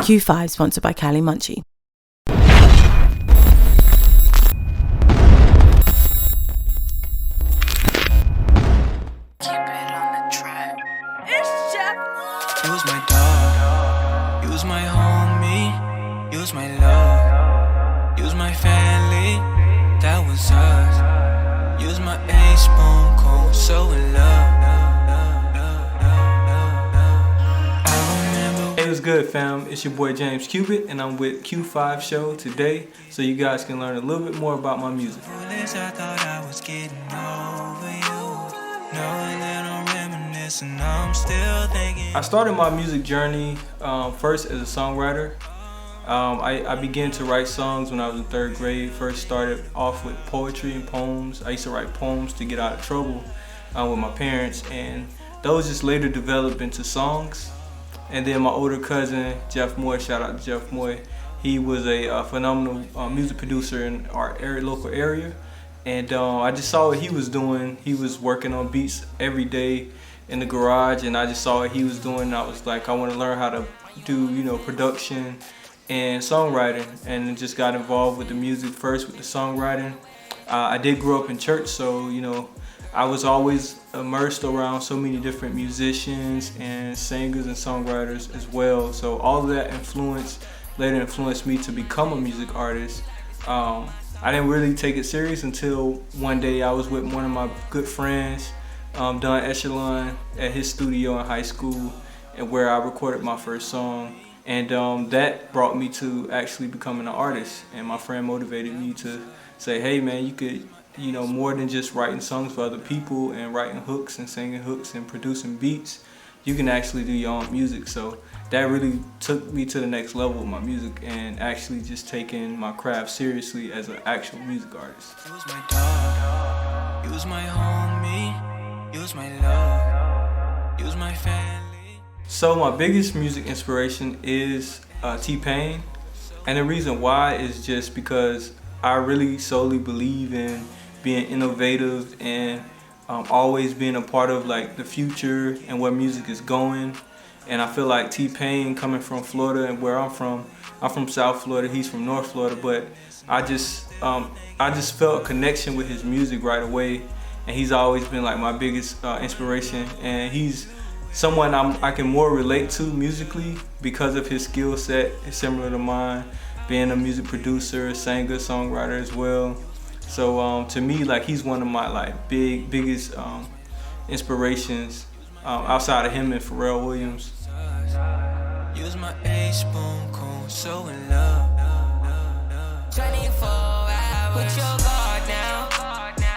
Q5 sponsored by Cali Munchie. You was my dog, you was my homie, you was my love, you was my family, that was us. You was my A-spoon, cold, so in love. Hey, what's good, fam? It's your boy James Qupid, and I'm with Q5 Show today, so you guys can learn a little bit more about my music. I thought I was getting over you, knowing that I'm reminiscing, I'm still thinking. I started my music journey first as a songwriter. I began to write songs when I was in 3rd grade. First started off with poetry and poems. I used to write poems to get out of trouble with my parents, and those just later developed into songs. And then my older cousin, Jeff Moy, shout out to Jeff Moy, he was a phenomenal music producer in our local area. And I just saw what he was doing. He was working on beats every day in the garage, and I just saw what he was doing. I was like, I want to learn how to do, production and songwriting, and just got involved with the music first with the songwriting. I did grow up in church, so I was always immersed around so many different musicians and singers and songwriters as well. So all of that later influenced me to become a music artist. I didn't really take it serious until one day I was with one of my good friends, Don Echelon, at his studio in high school, and where I recorded my first song. And that brought me to actually becoming an artist. And my friend motivated me to say, hey man, you could, more than just writing songs for other people and writing hooks and singing hooks and producing beats, you can actually do your own music. So that really took me to the next level with my music and actually just taking my craft seriously as an actual music artist. You was my dog, you was my homie, you was my love, you was my family. So my biggest music inspiration is T-Pain, and the reason why is just because I really solely believe in being innovative and always being a part of like the future and where music is going. And I feel like T-Pain, coming from Florida and where I'm from South Florida, he's from North Florida, but I just felt a connection with his music right away, and he's always been like my biggest inspiration, and he's someone I can more relate to musically because of his skill set. It's similar to mine, being a music producer, singer, songwriter as well. So to me, like, he's one of my like biggest inspirations outside of him and Pharrell Williams. Use my A-spoon, cold, so in love. 24 hours, put your guard down.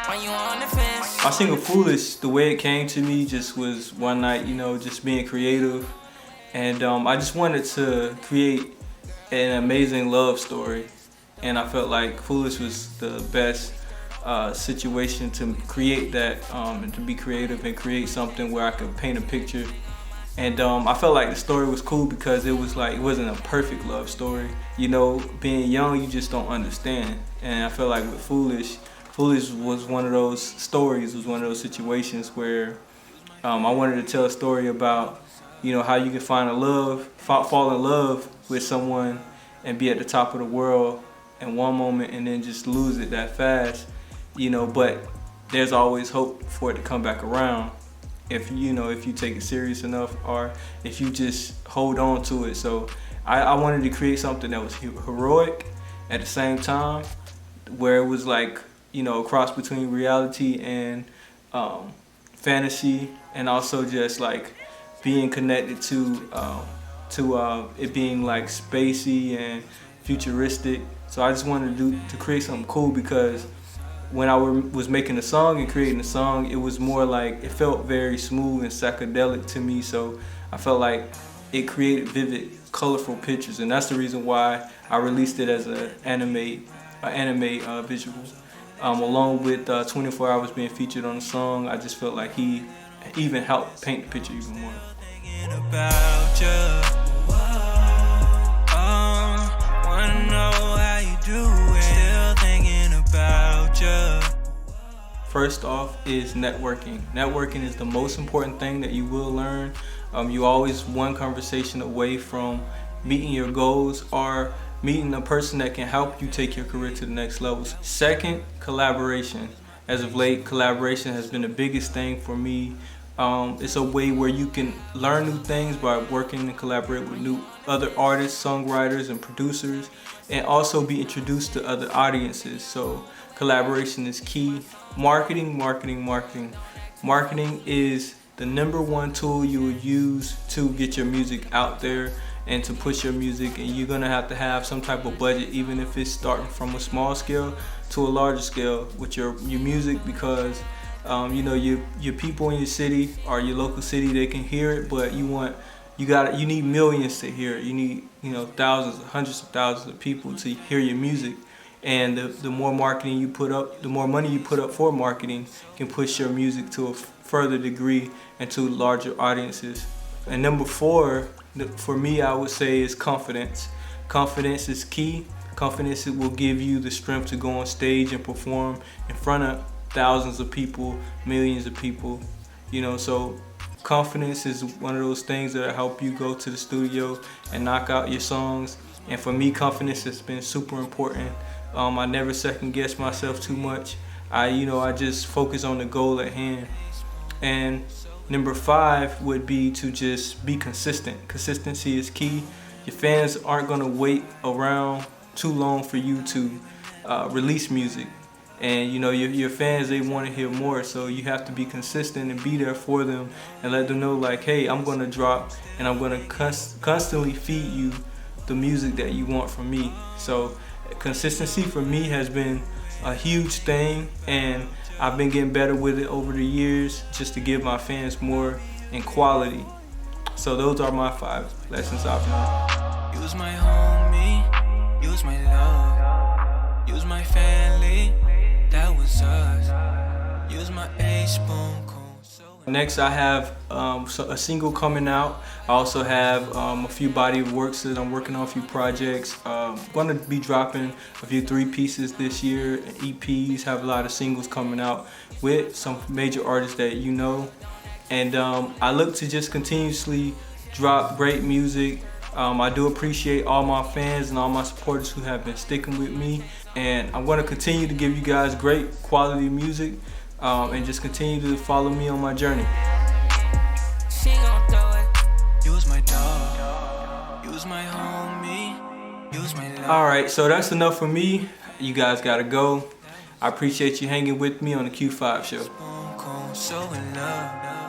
When you on the fence. My single Foolish, the way it came to me just was one night, just being creative. And I just wanted to create an amazing love story. And I felt like Foolish was the best situation to create that, and to be creative and create something where I could paint a picture. And I felt like the story was cool because it wasn't a perfect love story. Being young, you just don't understand. And I felt like with Foolish was one of those stories, was one of those situations where I wanted to tell a story about, how you can fall in love with someone and be at the top of the world in one moment and then just lose it that fast, but there's always hope for it to come back around if you take it serious enough, or if you just hold on to it. So I wanted to create something that was heroic at the same time, where it was like, a cross between reality and fantasy, and also just like being connected to it being like spacey and futuristic. So I just wanted to create something cool, because when I was making the song and creating the song, it was more like, it felt very smooth and psychedelic to me. So I felt like it created vivid, colorful pictures, and that's the reason why I released it as an anime visual. Along with 24 Hours being featured on the song, I just felt like he even helped paint the picture even more. About you. Wanna know how you do it. Still thinking about you. First off is networking. Networking is the most important thing that you will learn. You always one conversation away from meeting your goals, or meeting a person that can help you take your career to the next level. Second, collaboration. As of late, collaboration has been the biggest thing for me. It's a way where you can learn new things by working and collaborate with other artists, songwriters, and producers, and also be introduced to other audiences. So collaboration is key. Marketing. Marketing is the #1 tool you will use to get your music out there and to push your music, and you're gonna have to have some type of budget, even if it's starting from a small scale to a larger scale with your music, because you know, your people in your city or your local city, they can hear it, but you need millions to hear it. You need, you know, thousands, hundreds of thousands of people to hear your music. And the more marketing you put up, the more money you put up for marketing can push your music to a further degree and to larger audiences. And #4, for me, I would say, is confidence. Confidence is key. Confidence will give you the strength to go on stage and perform in front of thousands of people, millions of people, you know. So confidence is one of those things that help you go to the studio and knock out your songs. And for me, confidence has been super important. I never second guess myself too much. I just focus on the goal at hand. And #5 would be to just be consistent. Consistency is key. Your fans aren't gonna wait around too long for you to release music. And you know, your fans, they want to hear more, so you have to be consistent and be there for them and let them know, like, hey, I'm gonna drop and I'm gonna constantly feed you the music that you want from me. So consistency for me has been a huge thing, and I've been getting better with it over the years, just to give my fans more in quality. So those are my 5 lessons I've learned. You was my homie, you was my love, you was my family, that was us. You was my A-spoon. Next, I have a single coming out. I also have a few body of works that I'm working on, a few projects. I'm going to be dropping a few 3-pieces this year, EPs, have a lot of singles coming out with some major artists that you know. And I look to just continuously drop great music. I do appreciate all my fans and all my supporters who have been sticking with me. And I'm going to continue to give you guys great quality music. And just continue to follow me on my journey. She gon' throw it. You was my dog. You was my homie. You was my love. Alright, so that's enough for me. You guys gotta go. I appreciate you hanging with me on the Q5 show. So in love.